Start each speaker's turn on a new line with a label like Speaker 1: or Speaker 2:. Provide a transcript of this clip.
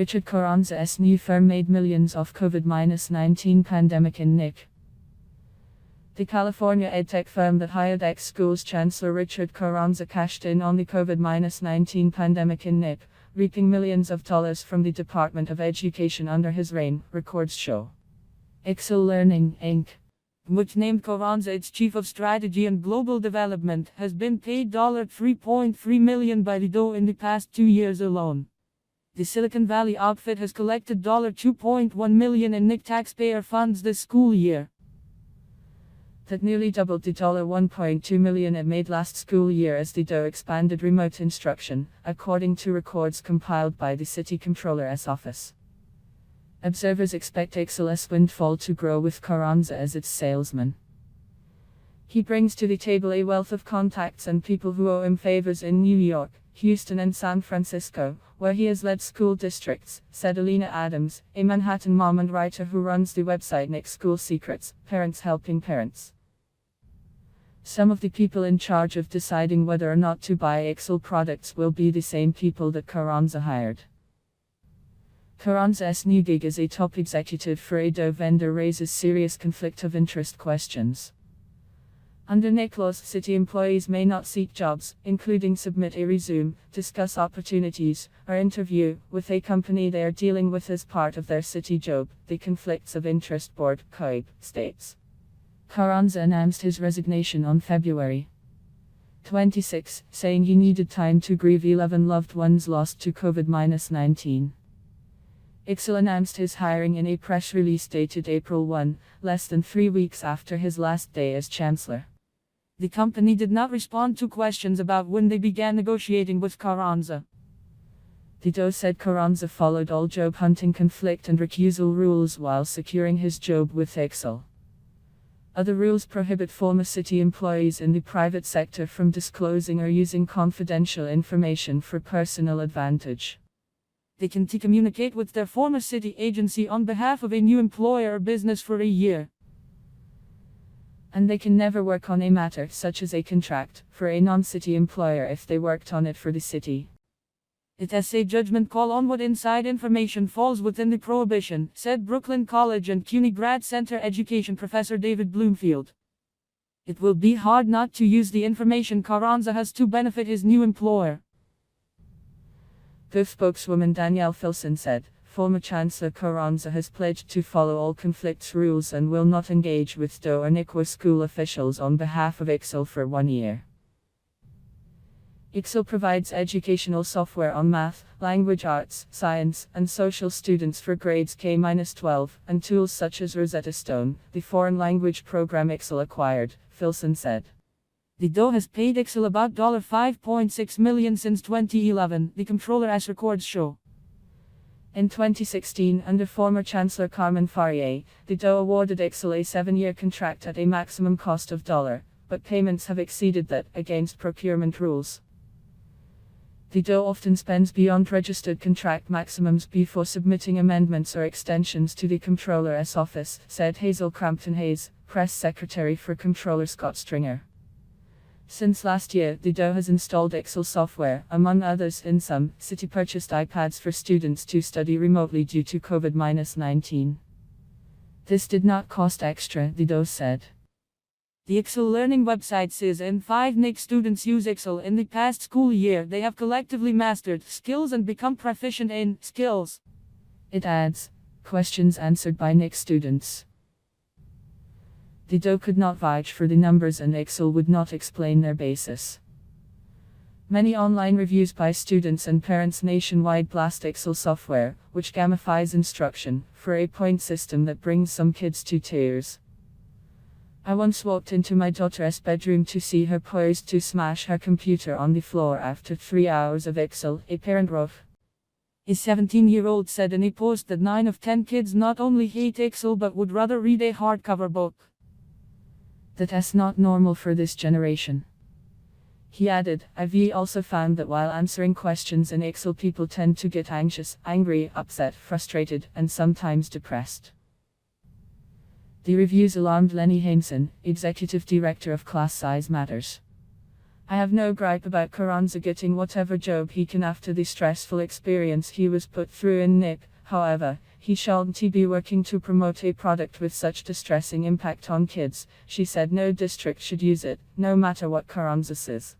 Speaker 1: Richard Carranza's new firm made millions off COVID-19 pandemic in NYC. The California edtech firm that hired ex-schools Chancellor Richard Carranza cashed in on the COVID-19 pandemic in NYC, reaping millions of dollars from the Department of Education under his reign, records show. IXL Learning, Inc., which named Carranza its chief of strategy and global development, has been paid $3.3 million by the DOE in the past 2 years alone. The Silicon Valley outfit has collected $2.1 million in NYC taxpayer funds this school year. That nearly doubled the $1.2 million it made last school year as the DOE expanded remote instruction, according to records compiled by the City Comptroller's office. Observers expect IXL's windfall to grow with Carranza as its salesman. He brings to the table a wealth of contacts and people who owe him favors in New York, Houston and San Francisco, where he has led school districts, said Alina Adams, a Manhattan mom and writer who runs the website NYC School Secrets, Parents Helping Parents. Some of the people in charge of deciding whether or not to buy IXL products will be the same people that Carranza hired. Carranza's new gig as a top executive for a DOE vendor raises serious conflict of interest questions. Under NYC laws, city employees may not seek jobs, including submit a resume, discuss opportunities, or interview with a company they are dealing with as part of their city job, the Conflicts of Interest Board, COIB, states. Carranza announced his resignation on February 26, saying he needed time to grieve 11 loved ones lost to COVID-19. IXL announced his hiring in a press release dated April 1, less than 3 weeks after his last day as chancellor. The company did not respond to questions about when they began negotiating with Carranza. The DOE said Carranza followed all job hunting conflict and recusal rules while securing his job with IXL. Other rules prohibit former city employees in the private sector from disclosing or using confidential information for personal advantage. They can communicate with their former city agency on behalf of a new employer or business for a year. And they can never work on a matter, such as a contract, for a non-city employer if they worked on it for the city. It has a judgment call on what inside information falls within the prohibition, said Brooklyn College and CUNY Grad Center education professor David Bloomfield. It will be hard not to use the information Carranza has to benefit his new employer. DOE spokeswoman Danielle Filson said, former Chancellor Carranza has pledged to follow all conflicts rules and will not engage with DOE or NYC school officials on behalf of IXL for 1 year. IXL provides educational software on math, language arts, science, and social students for grades K-12, and tools such as Rosetta Stone, the foreign language program IXL acquired, Filson said. The DOE has paid IXL about $5.6 million since 2011, the comptroller's records show. In 2016, under former Chancellor Carmen Faria, the DOE awarded IXL a 7-year contract at a maximum cost of $, but payments have exceeded that, against procurement rules. The DOE often spends beyond registered contract maximums before submitting amendments or extensions to the Comptroller's office, said Hazel Crampton Hayes, press secretary for Comptroller Scott Stringer. Since last year, the DOE has installed IXL software, among others in some city-purchased iPads for students to study remotely due to COVID-19. This did not cost extra, the DOE said. The IXL Learning website says 5 NYC students use IXL in the past school year. They have collectively mastered skills and become proficient in skills. It adds, questions answered by NYC students. The DOE could not vouch for the numbers and IXL would not explain their basis. Many online reviews by students and parents nationwide blast IXL software, which gamifies instruction, for a point system that brings some kids to tears. I once walked into my daughter's bedroom to see her poised to smash her computer on the floor after 3 hours of IXL, a parent wrote. A 17-year-old said in a post that 9 of 10 kids not only hate IXL but would rather read a hardcover book. That's not normal for this generation. He added, I've also found that while answering questions in IXL people tend to get anxious, angry, upset, frustrated, and sometimes depressed. The reviews alarmed Lenny Hainson, executive director of Class Size Matters. I have no gripe about Carranza getting whatever job he can after the stressful experience he was put through in NYC. However, he shouldn't be working to promote a product with such distressing impact on kids. She said no district should use it, no matter what Carranza says.